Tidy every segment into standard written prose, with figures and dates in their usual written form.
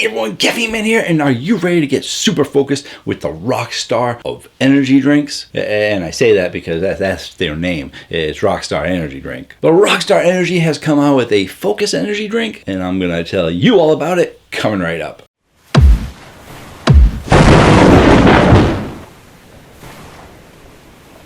Hey everyone, Caffeine Man here, and are you ready to get super focused with the Rockstar of energy drinks? And I say that because that's their name. It's Rockstar Energy Drink. The Rockstar Energy has come out with a Focus energy drink, and I'm gonna tell you all about it coming right up.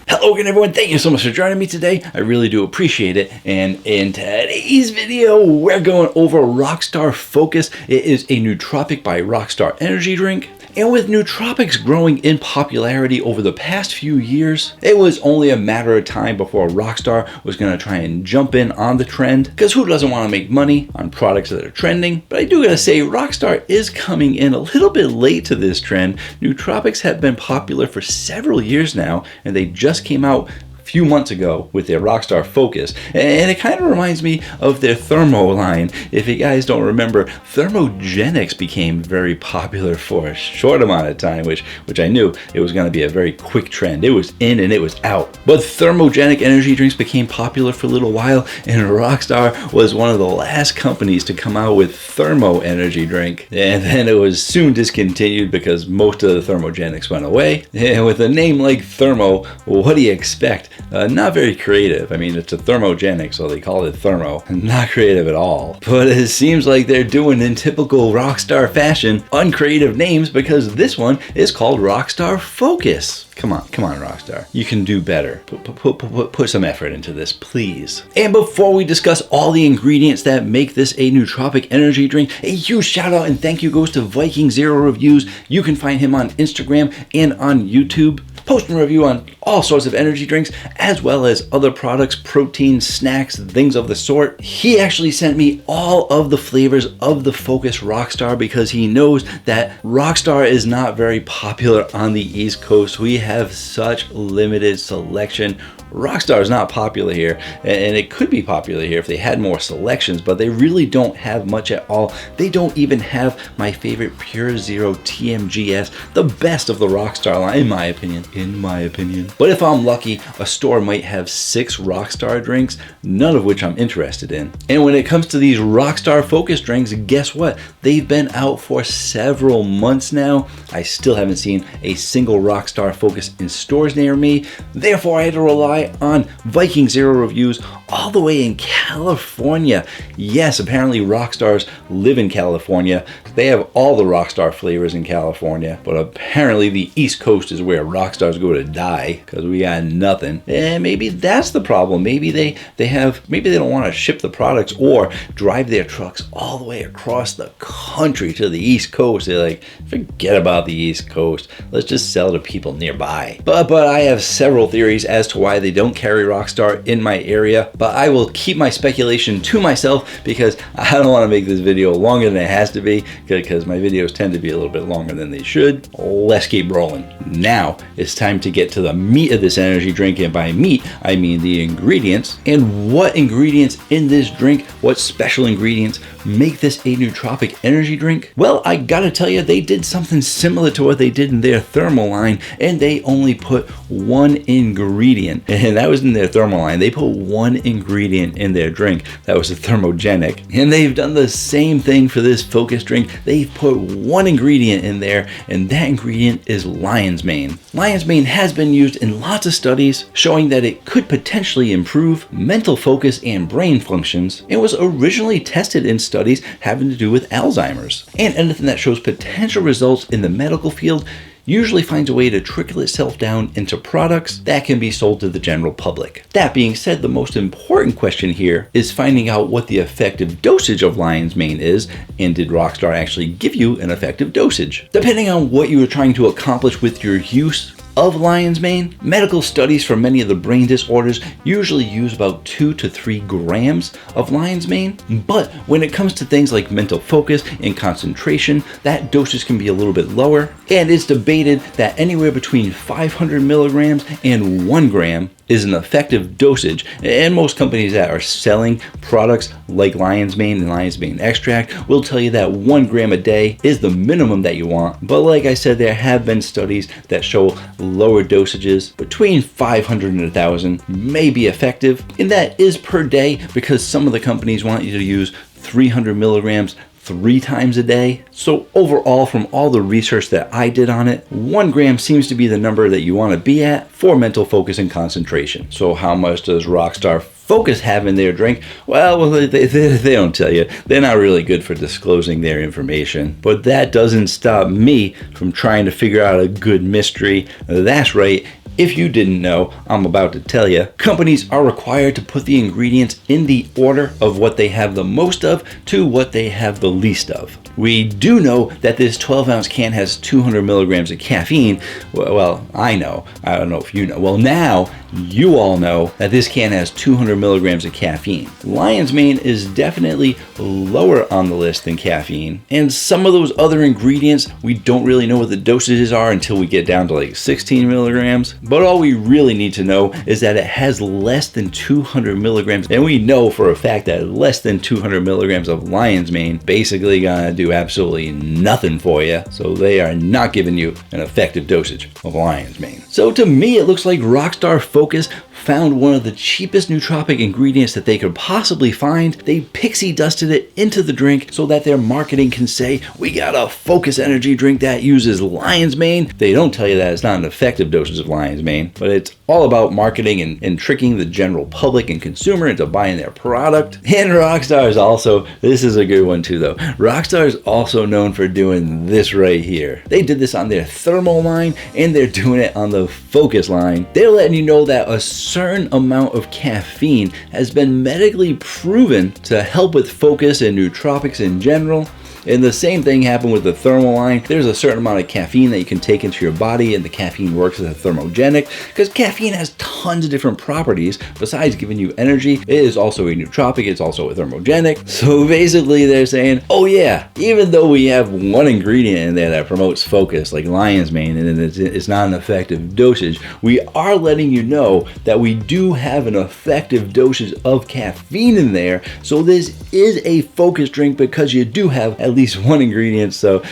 Hello again everyone, thank you so much for joining me today. I really do appreciate it. And in today's video, we're going over Rockstar Focus. It is a nootropic by Rockstar Energy Drink. And with nootropics growing in popularity over the past few years, it was only a matter of time before Rockstar was going to try and jump in on the trend. Because who doesn't want to make money on products that are trending? But I do gotta say, Rockstar is coming in a little bit late to this trend. Nootropics have been popular for several years now, and they just came out few months ago with their Rockstar Focus, and it kind of reminds me of their Thermo line. If you guys don't remember, thermogenics became very popular for a short amount of time, which I knew it was going to be a very quick trend. It was in and it was out. But thermogenic energy drinks became popular for a little while, and Rockstar was one of the last companies to come out with thermo energy drink, and then it was soon discontinued because most of the thermogenics went away. And with a name like Thermo, what do you expect? Not very creative. I mean, it's a thermogenic, so they call it thermo. Not creative at all. But it seems like they're doing in typical Rockstar fashion, uncreative names, because this one is called Rockstar Focus. Come on, Rockstar. You can do better. Put some effort into this, please. And before we discuss all the ingredients that make this a nootropic energy drink, a huge shout out and thank you goes to Viking Zero Reviews. You can find him on Instagram and on YouTube, posting a review on all sorts of energy drinks, as well as other products, protein, snacks, things of the sort. He actually sent me all of the flavors of the Focus Rockstar because he knows that Rockstar is not very popular on the East Coast. We have such limited selection. Rockstar is not popular here, and it could be popular here if they had more selections, but they really don't have much at all. They don't even have my favorite Pure Zero TMGS, the best of the Rockstar line, in my opinion. But if I'm lucky, a store might have 6 Rockstar drinks, none of which I'm interested in. And when it comes to these Rockstar Focus drinks, guess what? They've been out for several months now. I still haven't seen a single Rockstar Focus in stores near me. Therefore, I had to rely on Viking Zero Reviews all the way in California. Yes, apparently Rockstars live in California. They have all the Rockstar flavors in California, but apparently the East Coast is where Rockstars go to die because we got nothing. And maybe that's the problem. Maybe they don't want to ship the products or drive their trucks all the way across the country to the East Coast. They're like, forget about the East Coast. Let's just sell to people nearby. But I have several theories as to why they don't carry Rockstar in my area, but I will keep my speculation to myself because I don't want to make this video longer than it has to be, because my videos tend to be a little bit longer than they should. Let's keep rolling. Now it's time to get to the meat of this energy drink, and by meat I mean the ingredients. And what ingredients in this drink, what special ingredients make this a nootropic energy drink? Well, I gotta tell you, they did something similar to what they did in their thermal line, and they only put one ingredient, and that was in their thermal line. They put one ingredient in their drink. That was a thermogenic. And they've done the same thing for this Focus drink. They've put one ingredient in there, and that ingredient is lion's mane. Lion's mane has been used in lots of studies showing that it could potentially improve mental focus and brain functions, and was originally tested in studies having to do with Alzheimer's. And anything that shows potential results in the medical field usually finds a way to trickle itself down into products that can be sold to the general public. That being said, the most important question here is finding out what the effective dosage of lion's mane is, and did Rockstar actually give you an effective dosage? Depending on what you are trying to accomplish with your use of lion's mane, medical studies for many of the brain disorders usually use about 2 to 3 grams of lion's mane. But when it comes to things like mental focus and concentration, that dosage can be a little bit lower, and it's debated that anywhere between 500 milligrams and 1 gram is an effective dosage, and most companies that are selling products like lion's mane and lion's mane extract will tell you that 1 gram a day is the minimum that you want. But like I said, there have been studies that show lower dosages between 500 and 1,000 may be effective, and that is per day because some of the companies want you to use 300 milligrams 3 times a day. So overall, from all the research that I did on it, 1 gram seems to be the number that you want to be at for mental focus and concentration. So how much does Rockstar Focus have in their drink? Well, they don't tell you. They're not really good for disclosing their information. But that doesn't stop me from trying to figure out a good mystery. That's right. If you didn't know, I'm about to tell you. Companies are required to put the ingredients in the order of what they have the most of to what they have the least of. We do know that this 12-ounce can has 200 milligrams of caffeine. Well, I know. I don't know if you know. Well, now you all know that this can has 200 milligrams of caffeine. Lion's mane is definitely lower on the list than caffeine. And some of those other ingredients, we don't really know what the dosages are until we get down to like 16 milligrams. But all we really need to know is that it has less than 200 milligrams. And we know for a fact that less than 200 milligrams of lion's mane basically gonna do absolutely nothing for you. So they are not giving you an effective dosage of lion's mane. So to me, it looks like Rockstar Focus found one of the cheapest nootropic ingredients that they could possibly find. They pixie dusted it into the drink so that their marketing can say, we got a Focus energy drink that uses lion's mane. They don't tell you that it's not an effective dosage of lion's mane, but it's all about marketing and tricking the general public and consumer into buying their product. And Rockstar is also, this is a good one too though, Rockstar is also known for doing this right here. They did this on their thermal line and they're doing it on the Focus line. They're letting you know that a certain amount of caffeine has been medically proven to help with focus and nootropics in general. And the same thing happened with the thermal line. There's a certain amount of caffeine that you can take into your body, and the caffeine works as a thermogenic because caffeine has tons of different properties besides giving you energy. It is also a nootropic, it's also a thermogenic. So basically they're saying, oh yeah, even though we have one ingredient in there that promotes focus like lion's mane and it's not an effective dosage, we are letting you know that we do have an effective dosage of caffeine in there. So this is a focus drink because you do have at least one ingredient, so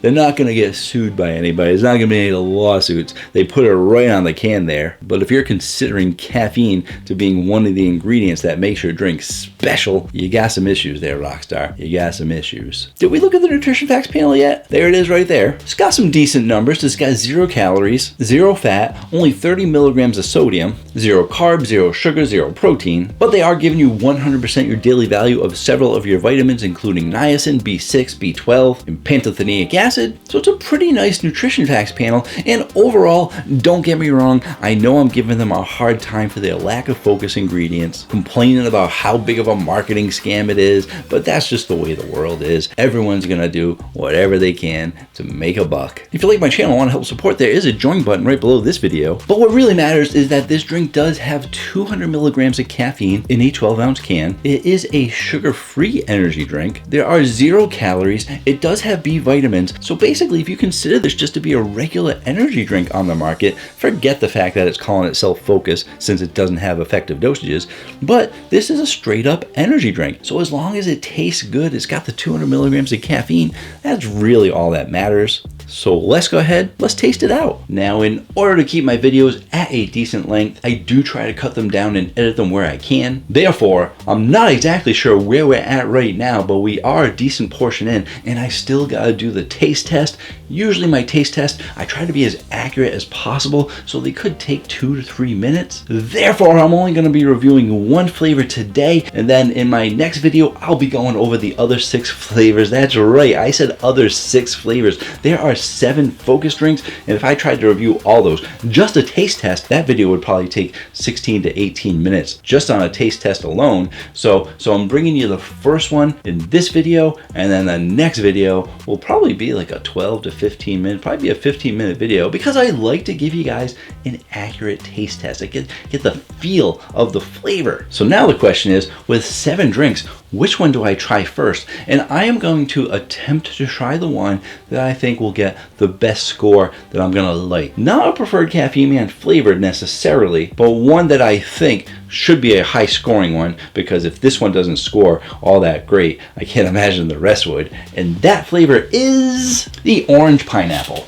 they're not going to get sued by anybody. There's not going to be any lawsuits. They put it right on the can there. But if you're considering caffeine to being one of the ingredients that makes your drink special, you got some issues there, Rockstar. You got some issues. Did we look at the nutrition facts panel yet? There it is right there. It's got some decent numbers. It's got 0 calories, 0 fat, only 30 milligrams of sodium, 0 carbs, 0 sugar, 0 protein. But they are giving you 100% your daily value of several of your vitamins, including niacin, B6, B12, and pantothenic acid. So it's a pretty nice nutrition facts panel. And overall, don't get me wrong, I know I'm giving them a hard time for their lack of focus ingredients, complaining about how big of a marketing scam it is, but that's just the way the world is. Everyone's gonna do whatever they can to make a buck. If you like my channel and want to help support, there is a join button right below this video. But what really matters is that this drink does have 200 milligrams of caffeine in a 12-ounce can. It is a sugar-free energy drink. There are 0 calories. It does have B vitamins. So basically, if you consider this just to be a regular energy drink on the market, forget the fact that it's calling itself Focus since it doesn't have effective dosages. But this is a straight up energy drink. So as long as it tastes good, it's got the 200 milligrams of caffeine, that's really all that matters. So let's go ahead, let's taste it out. Now, in order to keep my videos at a decent length, I do try to cut them down and edit them where I can. Therefore, I'm not exactly sure where we're at right now, but we are a decent portion in, and I still gotta do the taste test. Usually my taste test, I try to be as accurate as possible, so they could take 2 to 3 minutes. Therefore, I'm only gonna be reviewing one flavor today, and then in my next video, I'll be going over the other 6 flavors. That's right, I said other 6 flavors. There are 7 focus drinks, and if I tried to review all those, just a taste test, that video would probably take 16 to 18 minutes just on a taste test alone. So I'm bringing you the first one in this video, and then the next video will probably be like a 12 to 15 minute, probably be a 15-minute video, because I like to give you guys an accurate taste test. I get the feel of the flavor. So now the question is, with 7 drinks, which one do I try first? And I am going to attempt to try the one that I think will get the best score that I'm gonna like. Not a preferred caffeine man flavored necessarily, but one that I think should be a high scoring one, because if this one doesn't score all that great, I can't imagine the rest would. And that flavor is the orange pineapple.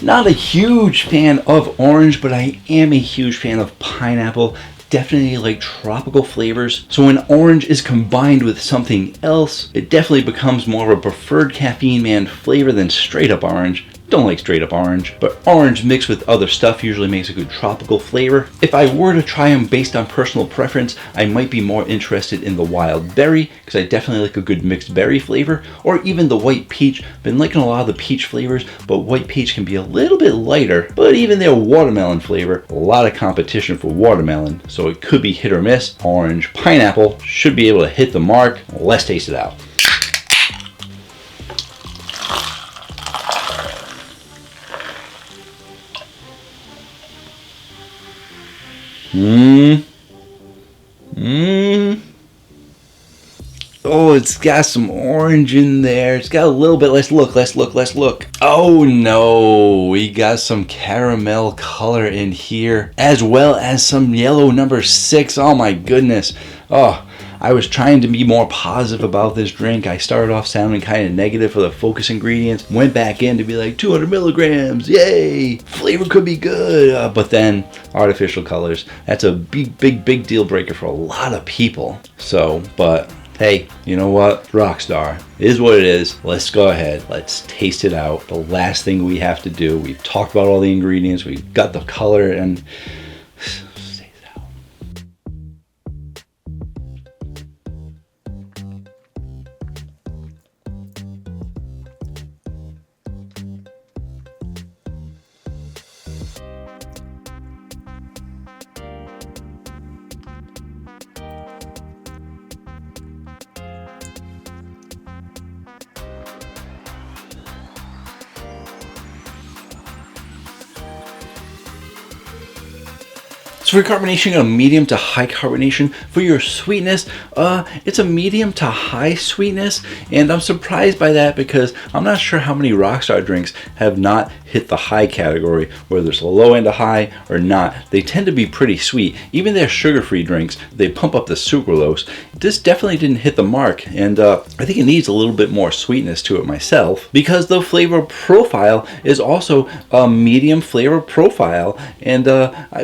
Not a huge fan of orange, but I am a huge fan of pineapple. definitely like tropical flavors. So when orange is combined with something else, it definitely becomes more of a preferred caffeine man flavor than straight up orange. Don't like straight up orange, but orange mixed with other stuff usually makes a good tropical flavor. If I were to try them based on personal preference, I might be more interested in the wild berry, because I definitely like a good mixed berry flavor, or even the white peach. Been liking a lot of the peach flavors, but white peach can be a little bit lighter, but even their watermelon flavor, a lot of competition for watermelon, so it could be hit or miss. Orange, pineapple should be able to hit the mark. Let's taste it out. Oh, it's got some orange in there. It's got a little bit. Let's look. Oh no, we got some caramel color in here, as well as some yellow number 6. Oh my goodness. Oh, I was trying to be more positive about this drink. I started off sounding kind of negative for the focus ingredients. Went back in to be like 200 milligrams. Yay! Flavor could be good. But then artificial colors. That's a big deal breaker for a lot of people. So, but hey, you know what? Rockstar is what it is. Let's go ahead. Let's taste it out. The last thing we have to do. We've talked about all the ingredients. We've got the color and so for carbonation, you got a medium to high carbonation. For your sweetness, it's a medium to high sweetness, and I'm surprised by that because I'm not sure how many Rockstar drinks have not hit the high category, whether it's a low end to high or not. They tend to be pretty sweet. Even their sugar-free drinks, they pump up the sucralose. This definitely didn't hit the mark, and I think it needs a little bit more sweetness to it myself, because the flavor profile is also a medium flavor profile, and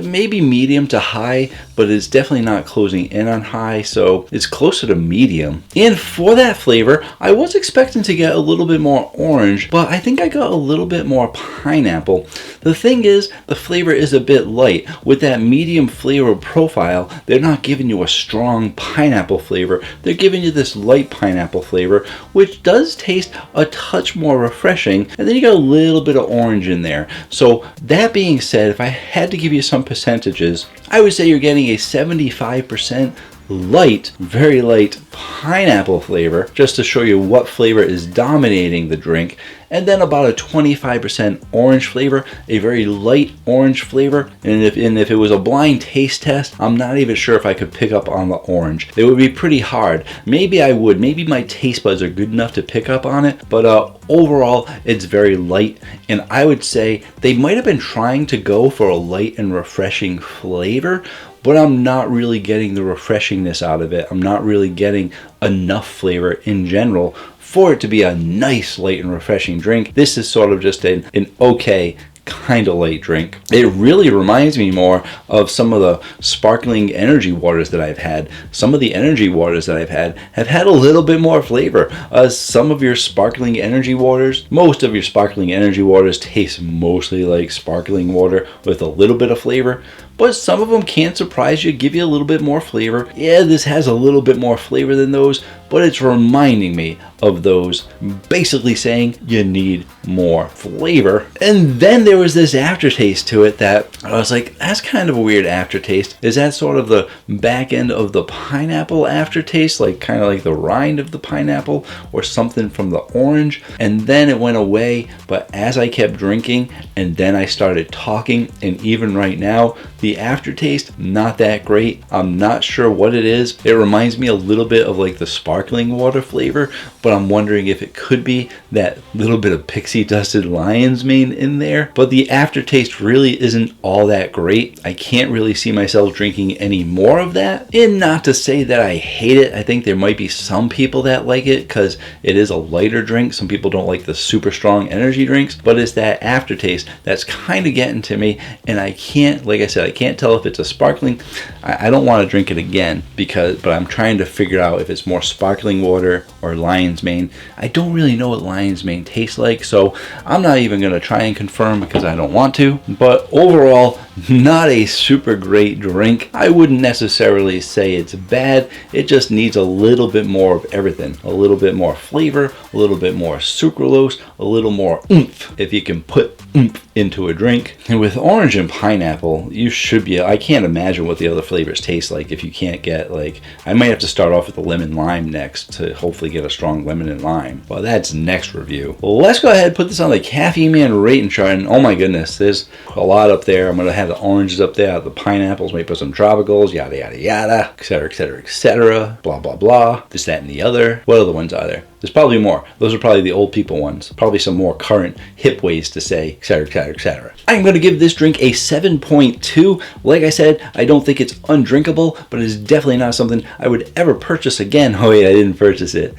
maybe medium to high, but it's definitely not closing in on high, so it's closer to medium. And for that flavor, I was expecting to get a little bit more orange, but I think I got a little bit more pineapple. The thing is, the flavor is a bit light. With that medium flavor profile, they're not giving you a strong pineapple flavor. They're giving you this light pineapple flavor, which does taste a touch more refreshing, and then you got a little bit of orange in there. So that being said, if I had to give you some percentages, I would say you're getting a 75% light, very light pineapple flavor, just to show you what flavor is dominating the drink, and then about a 25% orange flavor, a very light orange flavor. And if it was a blind taste test, I'm not even sure if I could pick up on the orange. It would be pretty hard. Maybe I would. Maybe my taste buds are good enough to pick up on it, but overall, it's very light, and I would say they might have been trying to go for a light and refreshing flavor, but I'm not really getting the refreshingness out of it. I'm not really getting enough flavor in general for it to be a nice light and refreshing drink. This is sort of just an okay kind of light drink. It really reminds me more of some of the sparkling energy waters that I've had. Some of the energy waters that I've had have had a little bit more flavor. Some of your sparkling energy waters, most of your sparkling energy waters taste mostly like sparkling water with a little bit of flavor, but some of them can surprise you, give you a little bit more flavor. Yeah, this has a little bit more flavor than those, but it's reminding me of those, basically saying you need more flavor. And then there was this aftertaste to it that I was like, that's kind of a weird aftertaste. Is that sort of the back end of the pineapple aftertaste, like kind of like the rind of the pineapple or something from the orange? And then it went away, but as I kept drinking and then I started talking, and even right now, the aftertaste, not that great. I'm not sure what it is. It reminds me a little bit of like the sparkling water flavor, but I'm wondering if it could be that little bit of pixie dusted lion's mane in there. But the aftertaste really isn't all that great. I can't really see myself drinking any more of that. And not to say that I hate it. I think there might be some people that like it because it is a lighter drink. Some people don't like the super strong energy drinks, but it's that aftertaste that's kind of getting to me, and I can't, like I said, I can't tell if it's a sparkling. I don't want to drink it again but I'm trying to figure out if it's more sparkling water or lion's mane. I don't really know what lion's mane tastes like, so I'm not even going to try and confirm because I don't want to. But overall, not a super great drink. I wouldn't necessarily say it's bad. It just needs a little bit more of everything. A little bit more flavor, a little bit more sucralose, a little more oomph, if you can put oomph into a drink. And with orange and pineapple, you should be, I can't imagine what the other flavors taste like if you can't get, like, I might have to start off with the lemon lime next to hopefully get a strong lemon and lime. Well, that's next review. Well, let's go ahead and put this on the Caffeine Man rating chart. And oh my goodness, there's a lot up there. I'm going to have the oranges up there, the pineapples, maybe put some tropicals, yada, yada, yada, etc., etc., etc., blah, blah, blah, this, that, and the other. What other ones are there? There's probably more. Those are probably the old people ones. Probably some more current, hip ways to say, etc., etc., etc. I'm going to give this drink a 7.2. Like I said, I don't think it's undrinkable, but it's definitely not something I would ever purchase again. Oh wait, I didn't purchase it.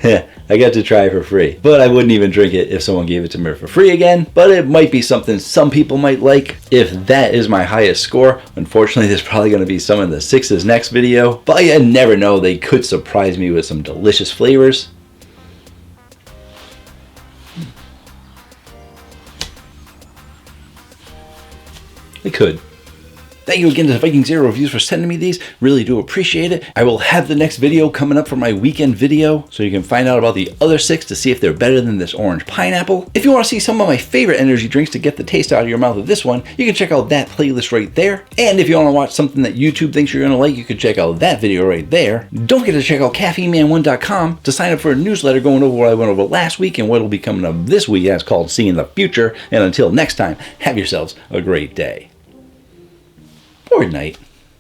I got to try it for free. But I wouldn't even drink it if someone gave it to me for free again. But it might be something some people might like. If that is my highest score, unfortunately there's probably going to be some in the sixes next video. But you never know, they could surprise me with some delicious flavors. They could. Thank you again to Viking Zero Reviews for sending me these. Really do appreciate it. I will have the next video coming up for my weekend video, so you can find out about the other 6 to see if they're better than this orange pineapple. If you want to see some of my favorite energy drinks to get the taste out of your mouth of this one, you can check out that playlist right there. And if you want to watch something that YouTube thinks you're going to like, you can check out that video right there. Don't forget to check out caffeineman1.com to sign up for a newsletter going over what I went over last week and what will be coming up this week. That's called Seeing the Future. And until next time, have yourselves a great day. Or night.